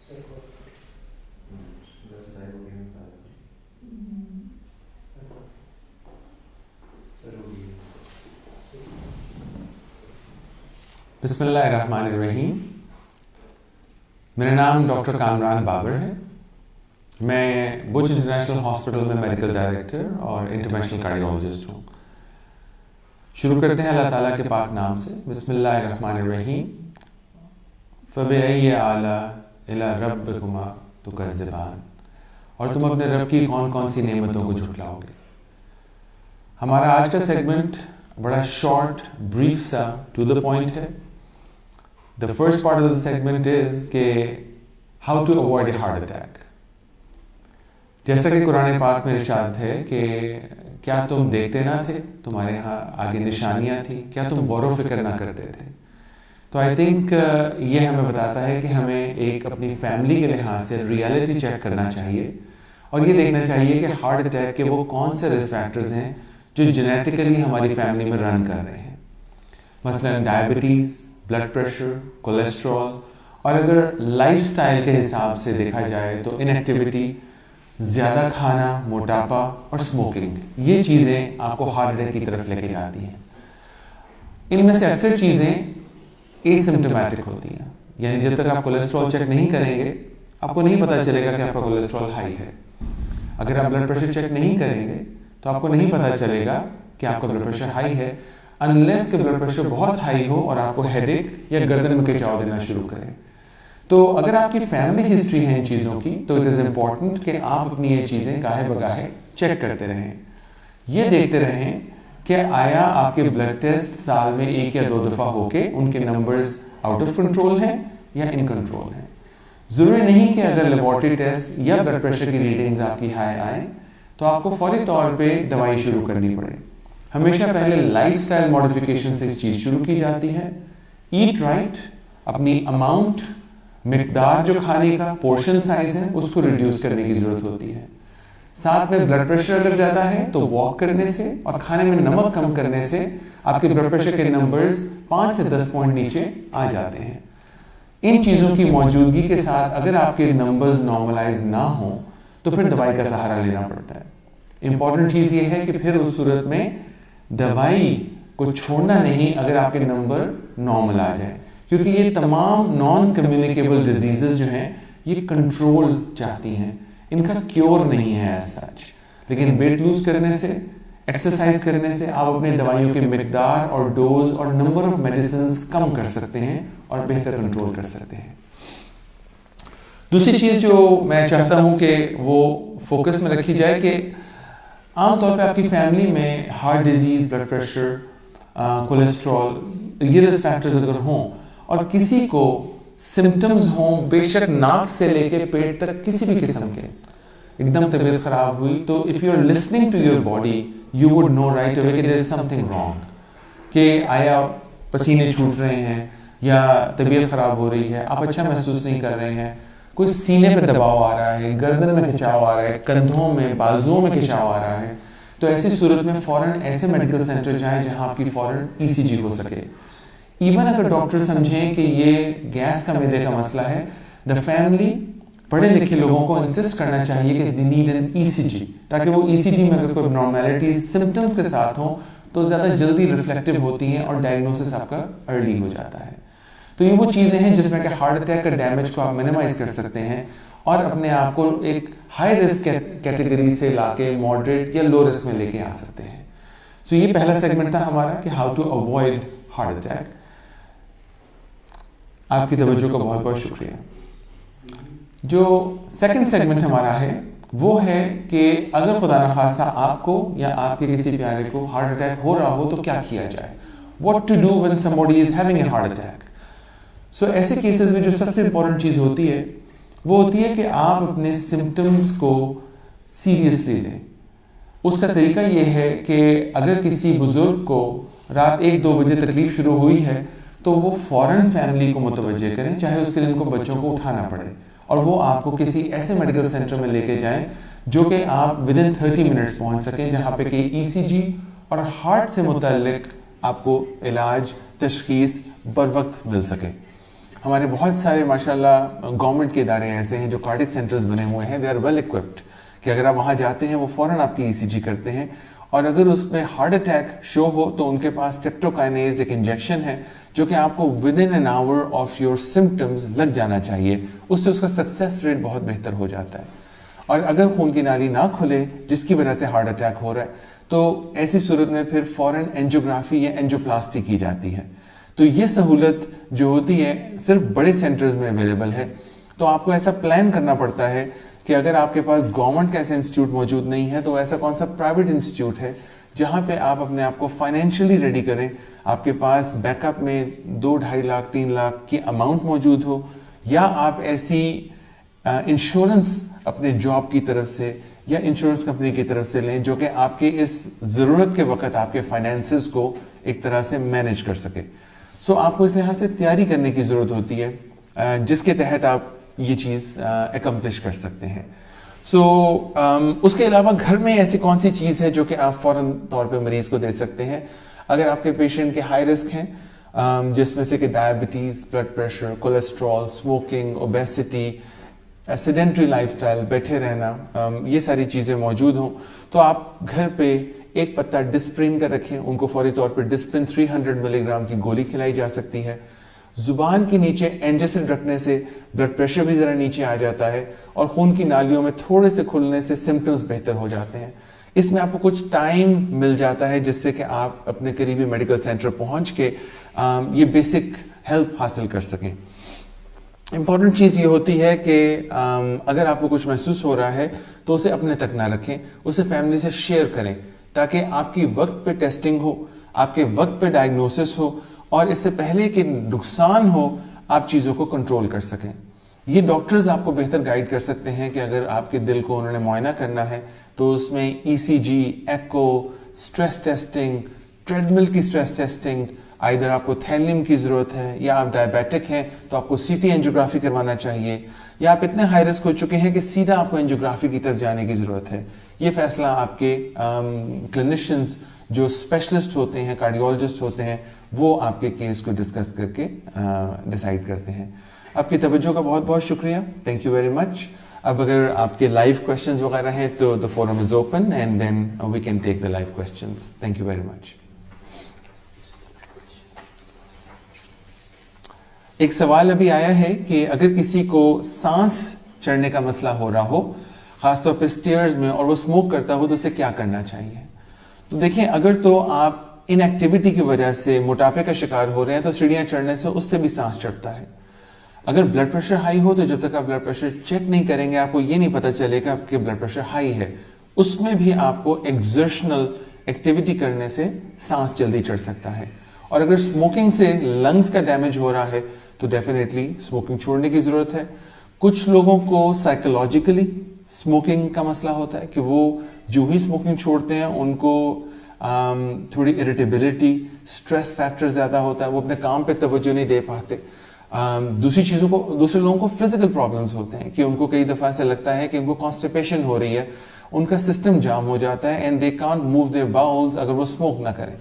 بسم اللہ الرحمن الرحیم. میرا نام ڈاکٹر کامران بابر ہے. میں بچ انٹرنیشنل ہاسپٹل میں میڈیکل ڈائریکٹر اور انٹرونشنل کارڈیولوجسٹ ہوں. شروع کرتے ہیں اللہ تعالیٰ کے پاک نام سے. بسم اللہ الرحمن الرحیم. فبأي آلاء إلى ربكما تكذبان. اور تم اپنے رب کی کون کون سی نعمتوں کو جھٹلاؤ گے. ہمارا آج کا سیگمنٹ بڑا شارٹ بریف سا ٹو دا پوائنٹ ہے. The first part of the segment is کہ how to avoid a heart attack. جیسا کہ قرآن پاک میں ارشاد ہے کہ کیا تم دیکھتے نہ تھے, تمہارے ہاں آگے نشانیاں تھیں, کیا تم غور و فکر نہ کرتے تھے. تو آئی تھنک یہ ہمیں بتاتا ہے کہ ہمیں ایک اپنی فیملی کے لحاظ سے ریئلٹی چیک کرنا چاہیے اور یہ دیکھنا چاہیے کہ ہارٹ اٹیک کے وہ کون سے رسک فیکٹرز ہیں جو جینیٹیکلی ہماری فیملی میں رن کر رہے ہیں. مثلاً ڈائبٹیز, بلڈ پریشر, کولیسٹرول, اور اگر لائف سٹائل کے حساب سے دیکھا جائے تو انیکٹیویٹی, زیادہ کھانا, موٹاپا اور اسموکنگ, یہ چیزیں آپ کو ہارٹ اٹیک کی طرف لے کے جاتی ہیں. ان میں سے اکثر چیزیں ایسمپٹومیٹک ہوتی ہیں, یعنی جب تک آپ کولیسٹرول چیک نہیں کریں گے آپ کو نہیں پتہ چلے گا کہ آپ کا کولیسٹرول ہائی ہے. اگر آپ بلڈ پریشر چیک نہیں کریں گے تو آپ کو نہیں پتہ چلے گا کہ آپ کا بلڈ پریشر ہائی ہے, انلیس کہ بلڈ پریشر بہت ہائی ہو اور آپ کو ہیڈ ایک یا گردن میں کھچاؤ دینا شروع کریں. تو اگر آپ کی فیملی ہسٹری ہے ان چیزوں کی تو اٹ از امپورٹنٹ کہ آپ اپنی یہ چیزیں گاہے بگاہے چیک کرتے رہیں. یہ دیکھتے رہیں کہ آیا آپ کے بلڈ ٹیسٹ سال میں 1 یا 2 دفعہ ہو کے ان کے نمبرز آؤٹ آف کنٹرول ہیں یا ان کنٹرول ہیں. ضروری نہیں کہ اگر لیبارٹری ٹیسٹ یا بلڈ پریشر کی ریڈنگز آپ کی ہائی آئیں تو آپ کو فوری طور پہ دوائی شروع کرنی پڑے. ہمیشہ پہلے لائف سٹائل ماڈیفیکیشن سے چیز شروع کی جاتی ہے. ایٹ رائٹ, اپنی اماؤنٹ, مقدار جو کھانے کا پورشن سائز ہے اس کو ریڈیوس کرنے کی ضرورت ہوتی ہے. ساتھ میں بلڈ پریشر اگر زیادہ ہے تو واک کرنے سے اور کھانے میں نمک کم کرنے سے آپ کے بلڈ پریشر کے نمبرز 5 سے 10 پوائنٹ نیچے آ جاتے ہیں. ان چیزوں کی موجودگی کے ساتھ اگر آپ کے نمبرز نارملائز نہ ہوں تو پھر دوائی کا سہارا لینا پڑتا ہے. امپورٹنٹ چیز یہ ہے کہ پھر اس صورت میں دوائی کو چھوڑنا نہیں اگر آپ کے نمبر نارمل آ جائے, کیونکہ یہ تمام نان کمیونیکیبل ڈیزیزز جو ہیں یہ کنٹرول چاہتی ہیں, ان کا کیور نہیں ہے ایز سچ. لیکن ویٹ لوز کرنے سے, ایکسرسائز کرنے سے آپ اپنے دوائیوں کی مقدار اور ڈوز اور نمبر آف میڈیسنز کم کر سکتے ہیں اور بہتر کنٹرول کر سکتے ہیں. دوسری چیز جو میں چاہتا ہوں کہ وہ فوکس میں رکھی جائے کہ عام طور پہ آپ کی فیملی میں heart disease, blood pressure, cholesterol, یہ رسک فیکٹرز اگر ہوں اور کسی کو سمٹمز ہوں, بے شک ناک سے لے کے پیٹ تک کسی بھی قسم کے, ایک دم طبیعت خراب ہوئی, تو if you are listening to your body you would know right away کہ there is some thing wrong. کہ آیا پسینے چھوٹ رہے ہیں یا طبیعت خراب ہو رہی ہے, آپ اچھا محسوس نہیں کر رہے ہیں, کوئی سینے پہ دباؤ آ رہا ہے, گردن میں کھچاؤ آ رہا ہے, کندھوں میں, بازوؤں میں کھچاؤ آ رہا ہے, تو ایسی صورت میں فوراً ایسے میڈیکل سینٹر جائیں جہاں آپ کی فوراً ECG ہو سکے. ایون اگر ڈاکٹر سمجھیں کہ یہ گیس کا معدے کا مسئلہ ہے, دا فیملی پڑھے لکھے لوگوں کو انسسٹ کرنا چاہیے کہ دے نیڈ این ECG, تاکہ وہ ECG میں اگر کوئی نارمیلٹیز سمٹمز کے ساتھ ہوں تو زیادہ جلدی ریفلیکٹیو ہوتی ہیں اور ڈائگنوسس آپ کا ارلی ہو جاتا ہے. تو یہ وہ چیزیں ہیں جس میں کہ ہارٹ اٹیک کا ڈیمیج کو آپ منیمائز کر سکتے ہیں اور اپنے آپ کو ایک ہائی رسک کیٹیگری سے لا کے ماڈریٹ یا لو رسک میں لے کے آ سکتے ہیں. سو یہ پہلا سیگمنٹ تھا ہمارا کہ how to avoid heart attack. آپ کی توجہ کا بہت بہت شکریہ. جو سیکنڈ سیگمنٹ ہمارا ہے وہ ہے کہ اگر خدا نخواستہ آپ کو یا آپ کے کسی پیارے کو ہارٹ اٹیک ہو رہا ہو تو کیا کیا جائے. What to do when somebody is having a heart attack. So ایسے کیسز میں جو سب سے امپورٹنٹ چیز ہوتی ہے وہ ہوتی ہے کہ آپ اپنے سمٹمز کو سیریسلی لیں. اس کا طریقہ یہ ہے کہ اگر کسی بزرگ کو رات 1-2 بجے تکلیف شروع ہوئی ہے تو وہ فوراً فیملی کو متوجہ کریں, چاہے اس کے لیے ان کو بچوں کو اٹھانا پڑے, اور وہ آپ کو کسی ایسے میڈیکل سینٹر میں لے کے جائیں جو کہ آپ ودن 30 منٹس پہنچ سکیں, جہاں پہ کہ ECG اور ہارٹ سے متعلق آپ کو علاج, تشخیص بر وقت مل سکے. ہمارے بہت سارے ماشاءاللہ گورنمنٹ کے ادارے ایسے ہیں جو کارڈک سینٹرز بنے ہوئے ہیں, دے آر ویل اکوپڈ کہ اگر آپ وہاں جاتے ہیں وہ فوراً آپ کی ای سی جی کرتے ہیں, اور اگر اس میں ہارٹ اٹیک شو ہو تو ان کے پاس ٹیپٹوکائنیز ایک انجیکشن ہے جو کہ آپ کو with in an hour of your symptoms لگ جانا چاہیے, اس سے اس کا سکسیس ریٹ بہت بہتر ہو جاتا ہے. اور اگر خون کی نالی نہ کھلے جس کی وجہ سے ہارٹ اٹیک ہو رہا ہے تو ایسی صورت میں پھر فوراً اینجیوگرافی یا اینجیوپلاسٹی کی جاتی ہے. تو یہ سہولت جو ہوتی ہے صرف بڑے سینٹرز میں اویلیبل ہے. تو آپ کو ایسا پلان کرنا پڑتا ہے کہ اگر آپ کے پاس گورنمنٹ کا ایسا انسٹیٹیوٹ موجود نہیں ہے تو ایسا کون سا پرائیویٹ انسٹیٹیوٹ ہے جہاں پہ آپ اپنے آپ کو فائنینشلی ریڈی کریں, آپ کے پاس بیک اپ میں 2-2.5 لاکھ 3 لاکھ کی اماؤنٹ موجود ہو, یا آپ ایسی انشورنس اپنے جاب کی طرف سے یا انشورنس کمپنی کی طرف سے لیں جو کہ آپ کے اس ضرورت کے وقت آپ کے فائنینسز کو ایک طرح سے مینیج کر سکے. سو آپ کو اس لحاظ سے تیاری کرنے کی ضرورت ہوتی ہے جس کے تحت آپ یہ چیز اکمپلش کر سکتے ہیں. سو اس کے علاوہ گھر میں ایسی کون سی چیز ہے جو کہ آپ فوراً طور پہ مریض کو دے سکتے ہیں. اگر آپ کے پیشنٹ کے ہائی رسک ہیں جس میں سے کہ diabetes, blood pressure, cholesterol, smoking, obesity, sedentary life style, بیٹھے رہنا, یہ ساری چیزیں موجود ہوں تو آپ گھر پہ ایک پتا ڈسپرین کا رکھیں, ان کو فوری طور پہ ڈسپرین 300 ملی گرام کی گولی کھلائی جا سکتی ہے. زبان کے نیچے اینجسڈ رکھنے سے بلڈ پریشر بھی ذرا نیچے آ جاتا ہے اور خون کی نالیوں میں تھوڑے سے کھلنے سے سمپٹمز بہتر ہو جاتے ہیں. اس میں آپ کو کچھ ٹائم مل جاتا ہے جس سے کہ آپ اپنے قریبی میڈیکل سینٹر پہنچ کے یہ بیسک ہیلپ حاصل کر سکیں. امپورٹنٹ چیز یہ ہوتی ہے کہ اگر آپ کو کچھ محسوس ہو رہا ہے تو اسے اپنے تک نہ رکھیں, اسے فیملی سے شیئر کریں تاکہ آپ کی وقت پہ ٹیسٹنگ ہو, آپ کے وقت پہ ڈائگنوسس ہو, اور اس سے پہلے کہ نقصان ہو آپ چیزوں کو کنٹرول کر سکیں. یہ ڈاکٹرز آپ کو بہتر گائیڈ کر سکتے ہیں کہ اگر آپ کے دل کو انہوں نے معائنہ کرنا ہے تو اس میں ای سی جی, ایکو, سٹریس ٹیسٹنگ, ٹریڈ مل کی سٹریس ٹیسٹنگ, ادھر آپ کو تھیلیم کی ضرورت ہے یا آپ ڈائبیٹک ہیں تو آپ کو سی ٹی اینجیوگرافی کروانا چاہیے, یا آپ اتنے ہائی رسک ہو چکے ہیں کہ سیدھا آپ کو اینجیوگرافی کی طرف جانے کی ضرورت ہے. یہ فیصلہ آپ کے کلینیشنز جو اسپیشلسٹ ہوتے ہیں, کارڈیولوجسٹ ہوتے ہیں, وہ آپ کے کیس کو ڈسکس کر کے ڈیسائیڈ کرتے ہیں. آپ کی توجہ کا بہت بہت شکریہ, تھینک یو ویری مچ. اب اگر آپ کے لائیو کوشچنز وغیرہ ہیں تو the forum is open and then we can take the live questions. Thank you very much. ایک سوال ابھی آیا ہے کہ اگر کسی کو سانس چڑھنے کا مسئلہ ہو رہا ہو, خاص طور پہ سٹیئرز میں, اور وہ اسموک کرتا ہو تو اسے کیا کرنا چاہیے. تو دیکھیں, اگر تو آپ ان ایکٹیویٹی کی وجہ سے موٹاپے کا شکار ہو رہے ہیں تو سیڑھیاں چڑھنے سے اس سے بھی سانس چڑھتا ہے. اگر بلڈ پریشر ہائی ہو تو جب تک آپ بلڈ پریشر چیک نہیں کریں گے آپ کو یہ نہیں پتہ چلے گا کہ بلڈ پریشر ہائی ہے. اس میں بھی آپ کو ایگزرشنل ایکٹیویٹی کرنے سے سانس جلدی چڑھ سکتا ہے. اور اگر اسموکنگ سے لنگز کا ڈیمیج ہو رہا ہے تو ڈیفینیٹلی اسموکنگ چھوڑنے کی ضرورت ہے. کچھ لوگوں کو سائیکولوجیکلی اسموکنگ کا مسئلہ ہوتا ہے کہ وہ جو ہی اسموکنگ چھوڑتے ہیں ان کو تھوڑی اریٹیبلٹی, اسٹریس فیکٹر زیادہ ہوتا ہے, وہ اپنے کام پہ توجہ نہیں دے پاتے. دوسرے لوگوں کو فزیکل پرابلمس ہوتے ہیں کہ ان کو کئی دفعہ سے لگتا ہے کہ ان کو کانسٹیپیشن ہو رہی ہے, ان کا سسٹم جام ہو جاتا ہے and they can't move their bowels اگر وہ اسموک نہ کریں.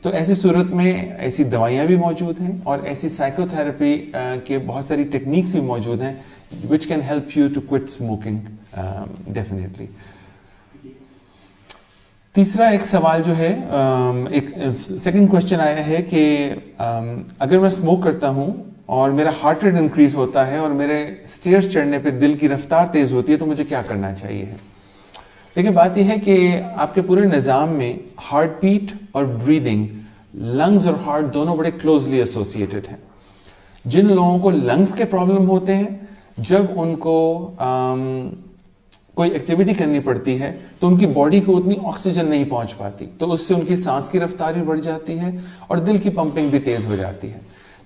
تو ایسی صورت میں ایسی دوائیاں بھی موجود ہیں اور ایسی سائیکو تھراپی کے بہت ساری ٹیکنیکس بھی موجود ہیں which can help you to quit smoking definitely. تیسرا ایک سوال جو ہے, ایک سیکنڈ کوشچن آیا ہے کہ اگر میں اسموک کرتا ہوں اور میرا ہارٹ ریٹ انکریز ہوتا ہے اور میرے اسٹیئرس چڑھنے پہ دل کی رفتار تیز ہوتی ہے تو مجھے کیا کرنا چاہیے. دیکھیں, بات یہ ہے کہ آپ کے پورے نظام میں ہارٹ بیٹ اور بریدنگ, لنگز اور ہارٹ دونوں بڑے کلوزلی ایسوسیٹڈ ہیں. جن لوگوں کو لنگز کے پرابلم ہوتے ہیں, جب ان کو کوئی ایکٹیویٹی کرنی پڑتی ہے تو ان کی باڈی کو اتنی آکسیجن نہیں پہنچ پاتی, تو اس سے ان کی سانس کی رفتار بھی بڑھ جاتی ہے اور دل کی پمپنگ بھی تیز ہو جاتی ہے.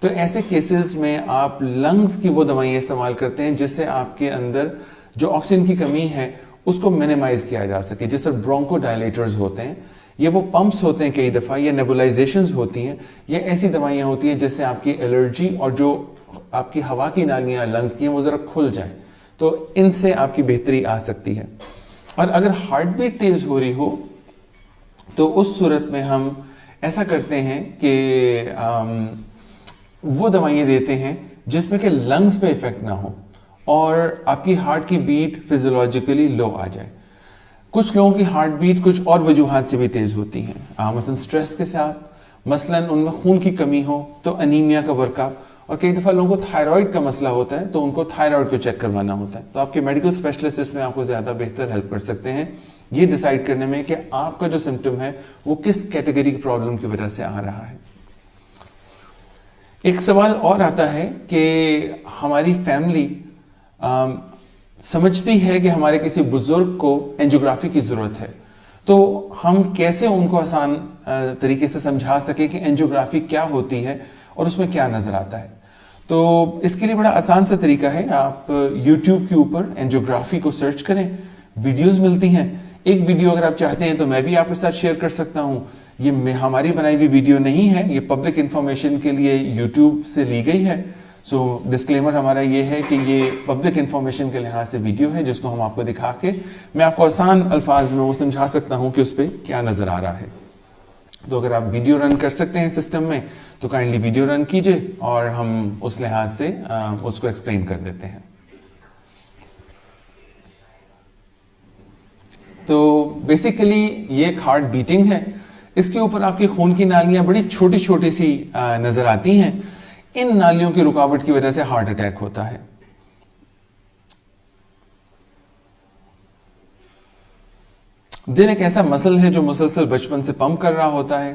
تو ایسے کیسز میں آپ لنگز کی وہ دوائیں استعمال کرتے ہیں جس سے آپ کے اندر جو آکسیجن کی کمی ہے اس کو منیمائز کیا جا سکے. جس طرح برونکو ڈائلیٹرز ہوتے ہیں, یہ وہ پمپس ہوتے ہیں کئی دفعہ, یہ نیبولائزیشنز ہوتی ہیں, یہ ایسی دوائیاں ہوتی ہیں جس سے آپ کی الرجی اور جو آپ کی ہوا کی نالیاں لنگز کی ہیں وہ ذرا کھل جائیں, تو ان سے آپ کی بہتری آ سکتی ہے. اور اگر ہارٹ بیٹ تیز ہو رہی ہو تو اس صورت میں ہم ایسا کرتے ہیں کہ وہ دوائیاں دیتے ہیں جس میں کہ لنگس پہ افیکٹ نہ ہو اور آپ کی ہارٹ کی بیٹ فزیولوجیکلی لو آ جائے. کچھ لوگوں کی ہارٹ بیٹ کچھ اور وجوہات سے بھی تیز ہوتی ہیں, مثلا اسٹریس کے ساتھ, مثلا ان میں خون کی کمی ہو تو انیمیا کا ورک اپ, اور کئی دفعہ لوگوں کو تھائرائڈ کا مسئلہ ہوتا ہے تو ان کو تھائرائڈ کو چیک کروانا ہوتا ہے. تو آپ کے میڈیکل اسپیشلسٹ اس میں آپ کو زیادہ بہتر ہیلپ کر سکتے ہیں یہ ڈیسائیڈ کرنے میں کہ آپ کا جو سمپٹم ہے وہ کس کیٹیگری کی پرابلم کی وجہ سے آ رہا ہے. ایک سوال اور آتا ہے کہ ہماری فیملی سمجھتی ہے کہ ہمارے کسی بزرگ کو اینجیوگرافی کی ضرورت ہے, تو ہم کیسے ان کو آسان طریقے سے سمجھا سکیں کہ اینجیوگرافی کیا ہوتی ہے اور اس میں کیا نظر آتا ہے. تو اس کے لیے بڑا آسان سا طریقہ ہے, آپ یوٹیوب کے اوپر اینجیوگرافی کو سرچ کریں, ویڈیوز ملتی ہیں. ایک ویڈیو اگر آپ چاہتے ہیں تو میں بھی آپ کے ساتھ شیئر کر سکتا ہوں. یہ ہماری بنائی ہوئی ویڈیو نہیں ہے, یہ پبلک انفارمیشن کے لیے یوٹیوب سے لی گئی ہے. سو ڈسکلیمر ہمارا یہ ہے کہ یہ پبلک انفارمیشن کے لحاظ سے ویڈیو ہے جس کو ہم آپ کو دکھا کے میں آپ کو آسان الفاظ میں وہ سمجھا سکتا ہوں کہ اس پہ کیا نظر آ رہا ہے. تو اگر آپ ویڈیو رن کر سکتے ہیں سسٹم میں تو کائنڈلی ویڈیو رن کیجئے اور ہم اس لحاظ سے اس کو ایکسپلین کر دیتے ہیں. تو بیسیکلی یہ ایک ہارٹ بیٹنگ ہے, اس کے اوپر آپ کی خون کی نالیاں بڑی چھوٹی چھوٹی سی نظر آتی ہیں. ان نالیوں کی رکاوٹ کی وجہ سے ہارٹ اٹیک ہوتا ہے. دل ایک ایسا مسل ہے جو مسلسل بچپن سے پمپ کر رہا ہوتا ہے.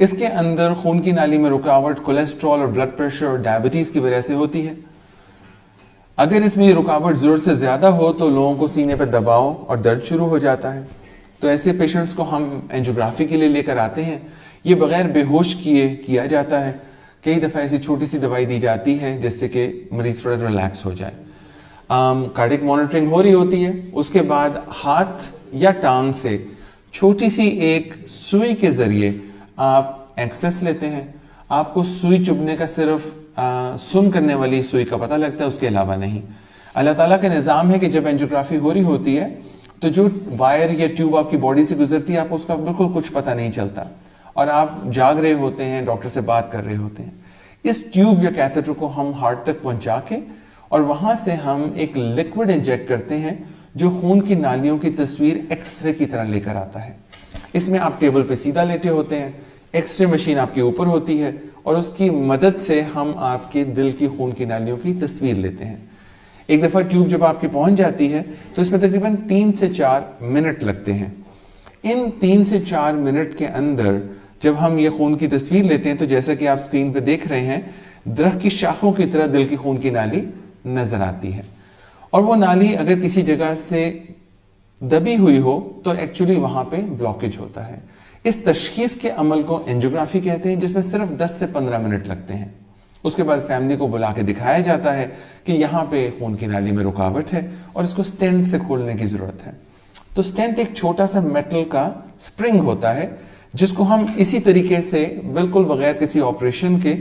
اس کے اندر خون کی نالی میں رکاوٹ کولیسٹرول اور بلڈ پریشر اور ڈائبٹیز کی وجہ سے ہوتی ہے. اگر اس میں یہ رکاوٹ ضرورت سے زیادہ ہو تو لوگوں کو سینے پہ دباؤ اور درد شروع ہو جاتا ہے. تو ایسے پیشنٹس کو ہم اینجیوگرافی کے لیے لے کر آتے ہیں. یہ بغیر بے ہوش کیے کیا جاتا ہے. کئی دفعہ ایسی چھوٹی سی دوائی دی جاتی ہے جس سے کہ مریض تھوڑا ریلیکس ہو جائے. کارڈک مانیٹرنگ ہو رہی ہوتی ہے. اس کے بعد ہاتھ یا ٹانگ سے چھوٹی سی ایک سوئی کے ذریعے آپ ایکسس لیتے ہیں. آپ کو سوئی چبھنے کا صرف سن کرنے والی سوئی کا پتہ لگتا ہے, اس کے علاوہ نہیں. اللہ تعالیٰ کا نظام ہے کہ جب اینجیوگرافی ہو رہی ہوتی ہے تو جو وائر یا ٹیوب آپ کی باڈی سے گزرتی ہے آپ کو اس کا بالکل کچھ پتہ نہیں چلتا اور آپ جاگ رہے ہوتے ہیں, ڈاکٹر سے بات کر رہے ہوتے ہیں. اس ٹیوب یا کیتھیٹر کو ہم ہارٹ تک پہنچا کے اور وہاں سے ہم ایک لیکوڈ انجیکٹ کرتے ہیں جو خون کی نالیوں کی تصویر ایکس رے کی طرح لے کر آتا ہے. اس میں آپ ٹیبل پہ سیدھا لیٹے ہوتے ہیں, ایکس رے مشین آپ کے اوپر ہوتی ہے اور اس کی مدد سے ہم آپ کے دل کی خون کی نالیوں کی تصویر لیتے ہیں. ایک دفعہ ٹیوب جب آپ کی پہنچ جاتی ہے تو اس میں تقریباً 3 سے 4 منٹ لگتے ہیں. ان 3 سے 4 منٹ کے اندر جب ہم یہ خون کی تصویر لیتے ہیں تو جیسا کہ آپ اسکرین پہ دیکھ رہے ہیں درخت کی شاخوں کی طرح دل کی خون کی نالی نظر آتی ہے. اور وہ نالی اگر کسی جگہ سے دبی ہوئی ہو تو ایکچولی وہاں پہ بلاکیج ہوتا ہے. اس تشخیص کے عمل کو اینجیوگرافی کہتے ہیں جس میں صرف 10 سے 15 منٹ لگتے ہیں. اس کے بعد فیملی کو بلا کے دکھایا جاتا ہے کہ یہاں پہ خون کی نالی میں رکاوٹ ہے اور اس کو سٹینٹ سے کھولنے کی ضرورت ہے. تو سٹینٹ ایک چھوٹا سا میٹل کا سپرنگ ہوتا ہے جس کو ہم اسی طریقے سے بالکل بغیر کسی آپریشن کے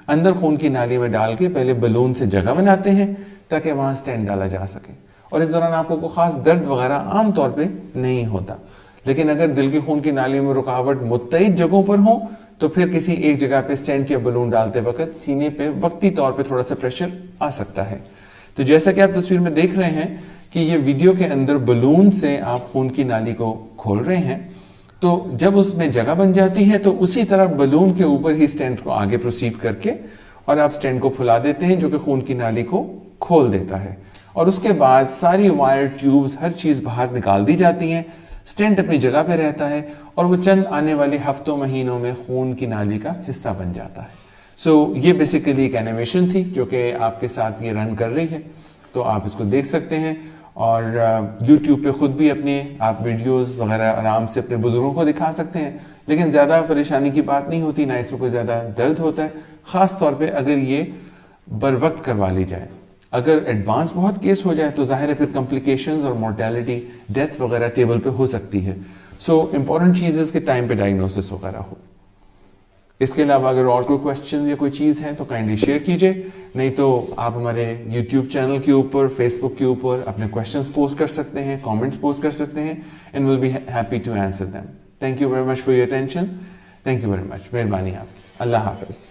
اندر خون کی نالی میں ڈال کے پہلے بلون سے جگہ بناتے ہیں تاکہ وہاں سٹینٹ ڈالا جا سکے. اور اس دوران آپ کو کوئی خاص درد وغیرہ عام طور پہ نہیں ہوتا. لیکن اگر دل کی خون کی نالی میں رکاوٹ متعدد جگہوں پر ہو تو پھر کسی ایک جگہ پہ سٹینٹ یا بلون ڈالتے وقت سینے پہ وقتی طور پہ تھوڑا سا پریشر آ سکتا ہے. تو جیسا کہ آپ تصویر میں دیکھ رہے ہیں کہ یہ ویڈیو کے اندر بلون سے آپ خون کی نالی کو کھول رہے ہیں, تو جب اس میں جگہ بن جاتی ہے تو اسی طرح بلون کے اوپر ہی سٹینٹ کو آگے پروسیڈ کر کے اور آپ سٹینٹ کو پھلا دیتے ہیں جو کہ خون کی نالی کو کھول دیتا ہے. اور اس کے بعد ساری وائر ٹیوبز ہر چیز باہر نکال دی جاتی ہیں, سٹینٹ اپنی جگہ پہ رہتا ہے اور وہ چند آنے والے ہفتوں مہینوں میں خون کی نالی کا حصہ بن جاتا ہے. سو یہ بیسیکلی ایک اینیمیشن تھی جو کہ آپ کے ساتھ یہ رن کر رہی ہے, تو آپ اس کو دیکھ سکتے ہیں اور یوٹیوب پہ خود بھی اپنے آپ ویڈیوز وغیرہ آرام سے اپنے بزرگوں کو دکھا سکتے ہیں. لیکن زیادہ پریشانی کی بات نہیں ہوتی, نہ اس میں کوئی زیادہ درد ہوتا ہے, خاص طور پہ اگر یہ بر وقت کروا لی جائے. اگر ایڈوانس بہت کیس ہو جائے تو ظاہر ہے پھر کمپلیکیشنز اور مورٹیلٹی ڈیتھ وغیرہ ٹیبل پہ ہو سکتی ہے. سو امپورٹنٹ چیز کہ ٹائم پہ ڈائگنوسس وغیرہ ہو. اس کے علاوہ اگر اور کوئی کویسچن یا کوئی چیز ہے تو کائنڈلی شیئر کیجئے, نہیں تو آپ ہمارے یوٹیوب چینل کے اوپر, فیس بک کے اوپر اپنے کویسچنس پوسٹ کر سکتے ہیں, کامنٹس پوسٹ کر سکتے ہیں, and will be happy to answer them. Thank you very much for your attention. Thank you very much. مہربانی آپ. اللہ حافظ.